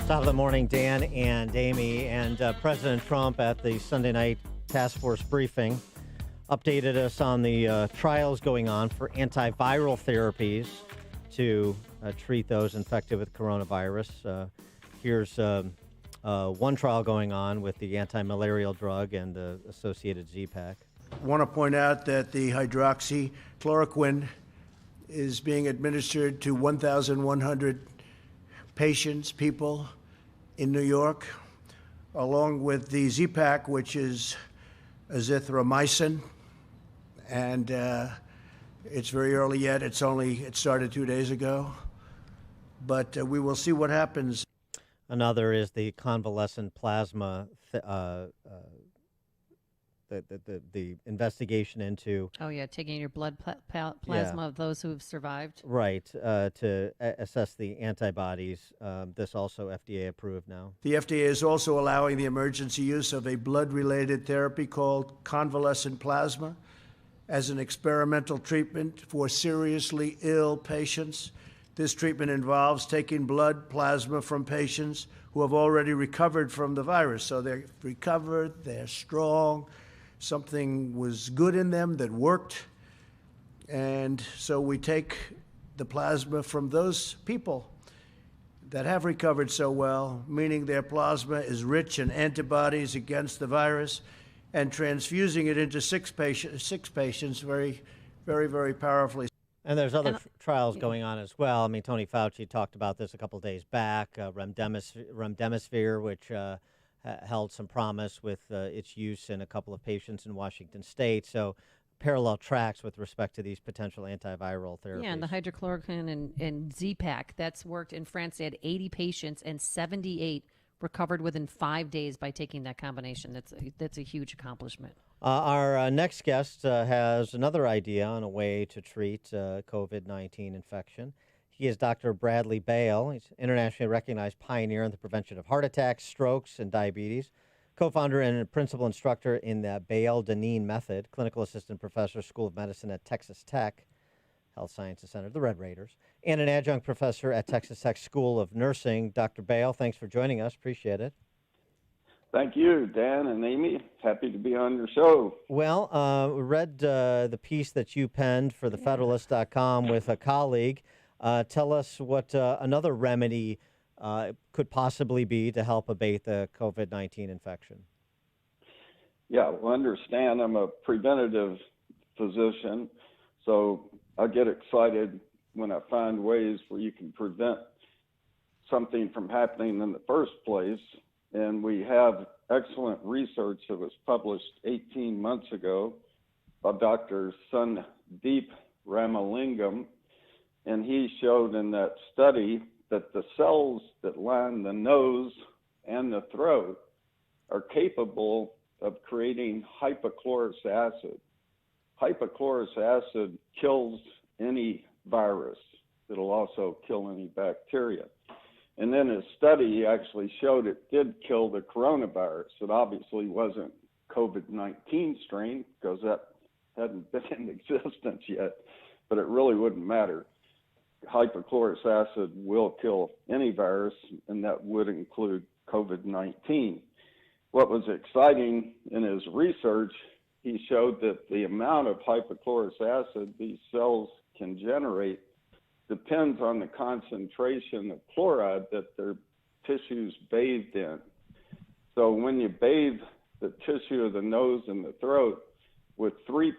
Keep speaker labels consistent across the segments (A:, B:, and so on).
A: Top of the morning, Dan and Amy. And President Trump at the Sunday night task force briefing updated us on the trials going on for antiviral therapies to treat those infected with coronavirus. Here's one trial going on with the anti-malarial drug and the associated Z-Pack.
B: I want to point out that the hydroxychloroquine is being administered to 1,100 people in New York, along with the Z-Pack, which is azithromycin. And it's very early yet. It started 2 days ago. But we will see what happens.
A: Another is the convalescent plasma, the investigation into.
C: Oh, yeah, taking your blood plasma of those who have survived.
A: Right, to assess the antibodies. This also FDA approved now.
B: The FDA is also allowing the emergency use of a blood-related therapy called convalescent plasma as an experimental treatment for seriously ill patients. This treatment involves taking blood plasma from patients who have already recovered from the virus. So they're recovered, they're strong, something was good in them that worked. And so we take the plasma from those people that have recovered so well, meaning their plasma is rich in antibodies against the virus, and transfusing it into six patients very, very, very powerfully.
A: And there's other trials going on as well. I mean, Tony Fauci talked about this a couple of days back, remdesivir, which held some promise with its use in a couple of patients in Washington State. So parallel tracks with respect to these potential antiviral therapies.
C: Yeah, and the hydrochloroquine and Z-Pack, that's worked in France. They had 80 patients and 78 recovered within 5 days by taking that combination. That's a huge accomplishment.
A: Our next guest has another idea on a way to treat COVID-19 infection. He is Dr. Bradley Bale. He's an internationally recognized pioneer in the prevention of heart attacks, strokes, and diabetes. Co-founder and principal instructor in the Bale-Deneen method, clinical assistant professor, School of Medicine at Texas Tech Health Sciences Center, the Red Raiders, and an adjunct professor at Texas Tech School of Nursing. Dr. Bale, thanks for joining us. Appreciate it.
D: Thank you, Dan and Amy. Happy to be on your show.
A: Well, read the piece that you penned for thefederalist.com with a colleague. Tell us what another remedy could possibly be to help abate the COVID-19 infection.
D: Yeah, well, understand I'm a preventative physician, so I get excited when I find ways where you can prevent something from happening in the first place. And we have excellent research that was published 18 months ago by Dr. Sandeep Ramalingam. And he showed in that study that the cells that line the nose and the throat are capable of creating hypochlorous acid. Hypochlorous acid kills any virus. It'll also kill any bacteria. And then his study actually showed it did kill the coronavirus. It obviously wasn't COVID-19 strain because that hadn't been in existence yet, but it really wouldn't matter. Hypochlorous acid will kill any virus, and that would include COVID-19. What was exciting in his research, he showed that the amount of hypochlorous acid these cells can generate depends on the concentration of chloride that their tissues bathed in. So when you bathe the tissue of the nose and the throat with 3%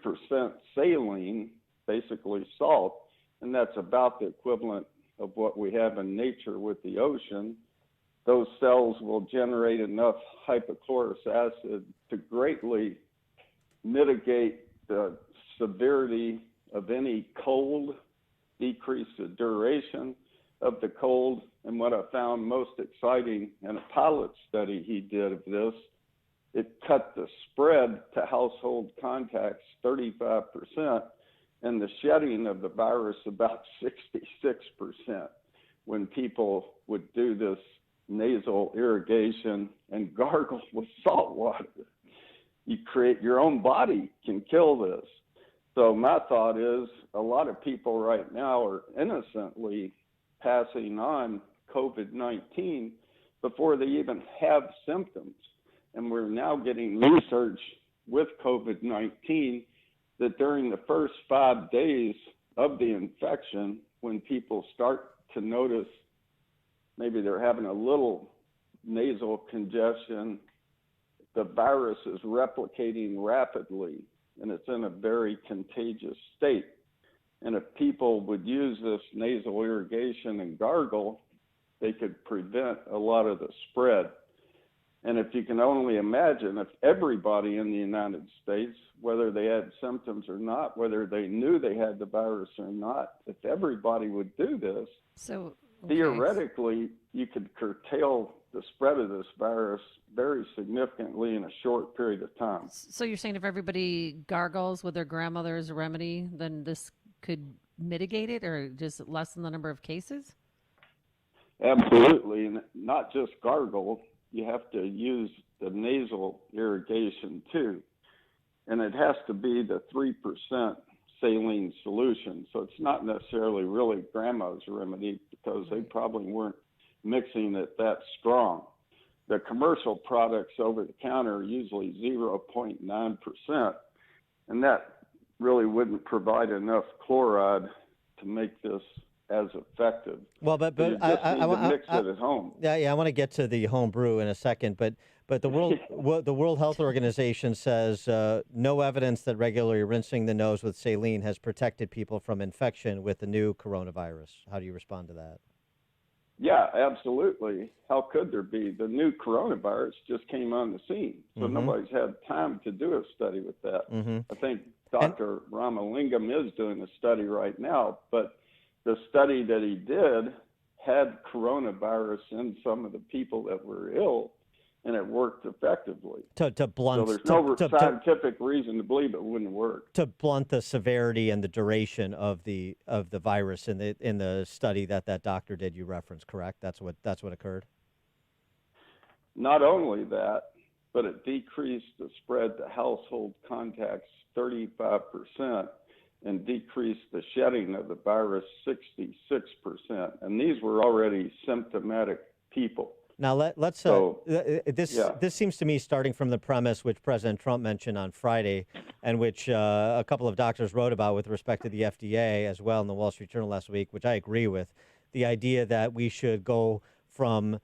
D: saline, basically salt, and that's about the equivalent of what we have in nature with the ocean, those cells will generate enough hypochlorous acid to greatly mitigate the severity of any cold, decrease the duration of the cold. And what I found most exciting in a pilot study he did of this, it cut the spread to household contacts 35% and the shedding of the virus about 66% when people would do this nasal irrigation and gargle with salt water. Your own body can kill this. So my thought is a lot of people right now are innocently passing on COVID-19 before they even have symptoms. And we're now getting research with COVID-19 that during the first 5 days of the infection, when people start to notice maybe they're having a little nasal congestion, the virus is replicating rapidly, and it's in a very contagious state. And if people would use this nasal irrigation and gargle, they could prevent a lot of the spread. And if you can only imagine, if everybody in the United States, whether they had symptoms or not, whether they knew they had the virus or not, if everybody would do this, theoretically, you could curtail the spread of this virus very significantly in a short period of time.
C: So you're saying if everybody gargles with their grandmother's remedy, then this could mitigate it or just lessen the number of cases?
D: Absolutely, and not just gargle. You have to use the nasal irrigation too. And it has to be the 3% saline solution. So it's not necessarily really grandma's remedy because they probably weren't mixing it that strong. The commercial products over the counter are usually 0.9%. And that really wouldn't provide enough chloride to make this as effective.
A: Well, but
D: you just need to mix it at home.
A: Yeah, I want to get to the home brew in a second, but the World Health Organization says no evidence that regularly rinsing the nose with saline has protected people from infection with the new coronavirus. How do you respond to that?
D: Yeah, absolutely. How could there be? The new coronavirus just came on the scene, so nobody's had time to do a study with that. I think Dr. Ramalingam is doing a study right now, but the study that he did had coronavirus in some of the people that were ill, and it worked effectively.
A: To blunt,
D: so there's no scientific reason to believe it wouldn't work.
A: To blunt the severity and the duration of the virus in the study that doctor did, you referenced, correct? That's what occurred.
D: Not only that, but it decreased the spread to household contacts 35%. And decreased the shedding of the virus 66%. And these were already symptomatic people.
A: Now, let's this seems to me, starting from the premise which President Trump mentioned on Friday, and which a couple of doctors wrote about with respect to the FDA as well in the Wall Street Journal last week, which I agree with, the idea that we should go from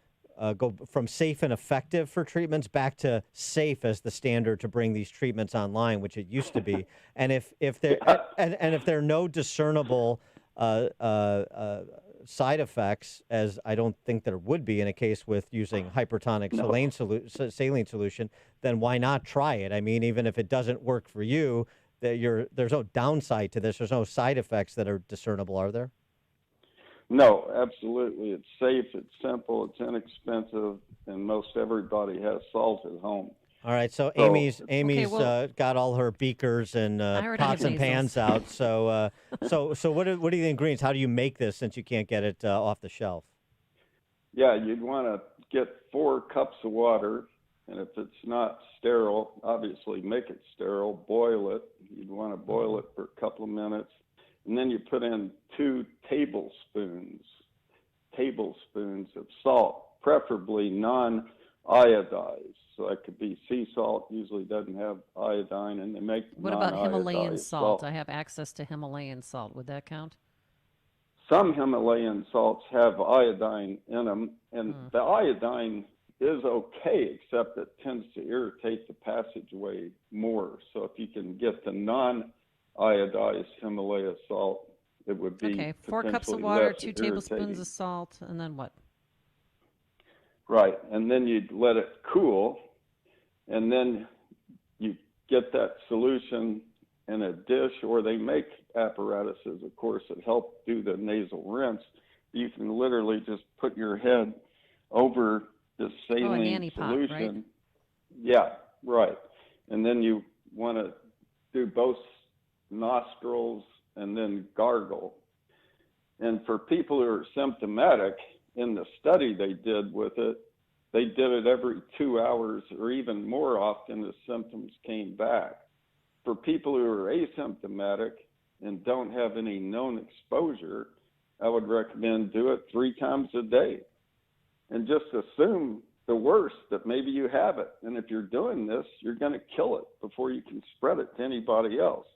A: safe and effective for treatments back to safe as the standard to bring these treatments online, which it used to be. And if there are no discernible side effects, as I don't think there would be in a case with using hypertonic saline solution, then why not try it? I mean, even if it doesn't work for you, there's no downside to this. There's no side effects that are discernible, are there?
D: No, absolutely. It's safe, it's simple, it's inexpensive, and most everybody has salt at home.
A: All right, so Amy's got all her beakers and pots and pans out. So what are the ingredients? How do you make this since you can't get it off the shelf?
D: Yeah, you'd want to get 4 cups of water, and if it's not sterile, obviously make it sterile. Boil it. You'd want to boil it for a couple of minutes. And then you put in 2 tablespoons of salt, preferably non-iodized. So that could be sea salt, usually doesn't have iodine, and they make
C: What about Himalayan salt? I have access to Himalayan salt. Would that count?
D: Some Himalayan salts have iodine in them, and the iodine is okay, except it tends to irritate the passageway more. So if you can get the non-iodized Himalaya salt, it would be
C: okay. 4 cups of water, 2 tablespoons of salt, and then what?
D: Right, and then you'd let it cool, and then you get that solution in a dish, or they make apparatuses, of course, that help do the nasal rinse. You can literally just put your head over the saline solution.
C: Pot, right?
D: Yeah, right. And then you want to do both nostrils and then gargle. And for people who are symptomatic, in the study they did with it, they did it every 2 hours or even more often as symptoms came back. For people who are asymptomatic and don't have any known exposure, I would recommend do it 3 times a day. and just assume the worst, that maybe you have it. And if you're doing this, you're going to kill it before you can spread it to anybody else.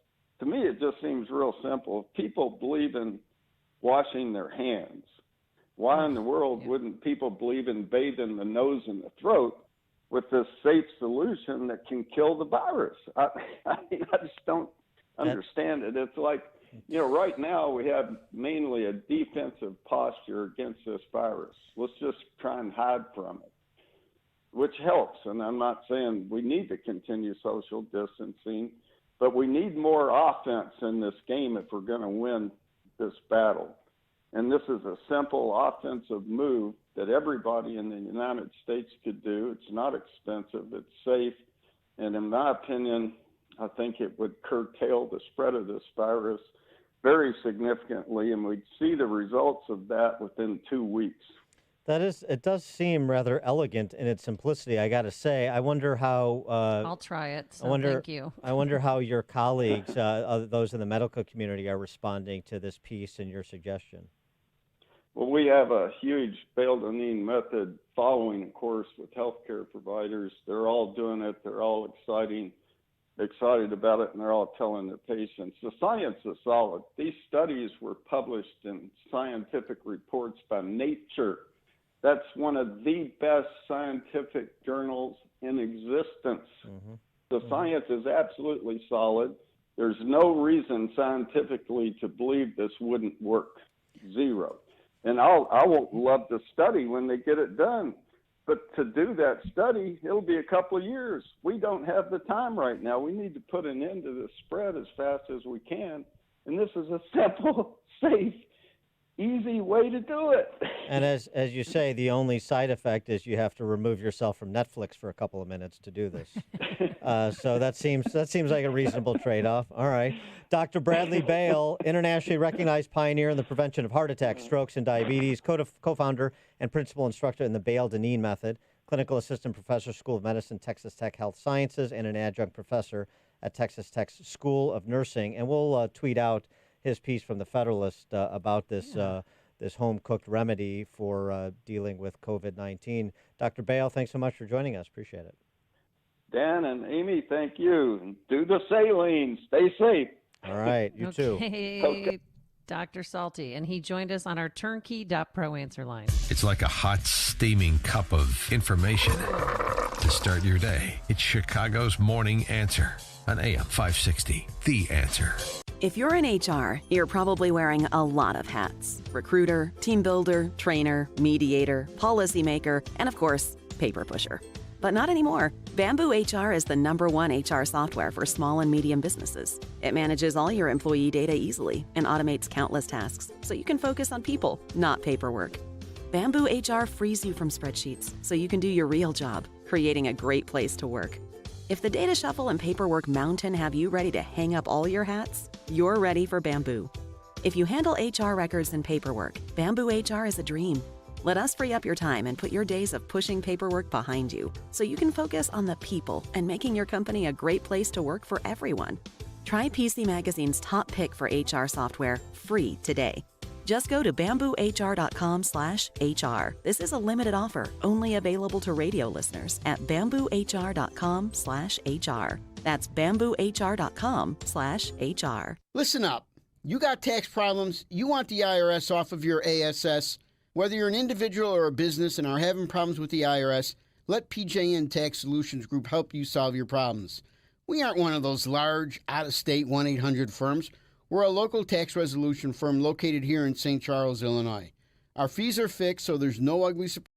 D: To me, it just seems real simple. If people believe in washing their hands, why in the world wouldn't people believe in bathing the nose and the throat with this safe solution that can kill the virus? I just don't understand it. It's like, right now we have mainly a defensive posture against this virus. Let's just try and hide from it, which helps. And I'm not saying we need to continue social distancing, but we need more offense in this game if we're going to win this battle. And this is a simple offensive move that everybody in the United States could do. It's not expensive, it's safe, and in my opinion, I think it would curtail the spread of this virus very significantly, and we'd see the results of that within 2 weeks.
A: It does seem rather elegant in its simplicity, I got to say. I wonder how...
C: I'll try it, thank you.
A: I wonder how your colleagues, those in the medical community, are responding to this piece and your suggestion.
D: Well, we have a huge Bale MD method following, of course, with healthcare providers. They're all doing it. They're all excited about it, and they're all telling their patients. The science is solid. These studies were published in scientific reports by Nature. That's one of the best scientific journals in existence. The science is absolutely solid. There's no reason scientifically to believe this wouldn't work. Zero. And I won't love the study when they get it done. But to do that study, it'll be a couple of years. We don't have the time right now. We need to put an end to the spread as fast as we can. And this is a simple, safe, easy way to do it.
A: And as you say, the only side effect is you have to remove yourself from Netflix for a couple of minutes to do this. So that seems like a reasonable trade-off. All right. Dr. Bradley Bale, internationally recognized pioneer in the prevention of heart attacks, strokes, and diabetes, co-founder and principal instructor in the Bale MD method, clinical assistant professor, School of Medicine, Texas Tech Health Sciences, and an adjunct professor at Texas Tech's School of Nursing. And we'll tweet out his piece from the Federalist about this this home-cooked remedy for dealing with COVID-19. Dr. Bale, thanks so much for joining us. Appreciate it.
D: Dan and Amy, thank you. Do the saline. Stay safe.
A: All right, you too.
C: Okay, Dr. Salty. And he joined us on our turnkey.pro answer line.
E: It's like a hot, steaming cup of information to start your day. It's Chicago's Morning Answer on AM 560. The Answer.
F: If you're in HR, you're probably wearing a lot of hats. Recruiter, team builder, trainer, mediator, policymaker, and of course, paper pusher. But not anymore. Bamboo HR is the #1 HR software for small and medium businesses. It manages all your employee data easily and automates countless tasks, so you can focus on people, not paperwork. Bamboo HR frees you from spreadsheets, so you can do your real job, creating a great place to work. If the data shuffle and paperwork mountain have you ready to hang up all your hats, you're ready for Bamboo. If you handle HR records and paperwork, Bamboo HR is a dream. Let us free up your time and put your days of pushing paperwork behind you, so you can focus on the people and making your company a great place to work for everyone. Try PC Magazine's top pick for HR software free today. Just go to bamboohr.com/HR. This is a limited offer, only available to radio listeners at bamboohr.com/HR. That's bamboohr.com/HR.
G: Listen up. You got tax problems, you want the IRS off of your ASS. Whether you're an individual or a business and are having problems with the IRS, let PJN Tax Solutions Group help you solve your problems. We aren't one of those large, out-of-state 1-800 firms. We're a local tax resolution firm located here in St. Charles, Illinois. Our fees are fixed, so there's no ugly surprise.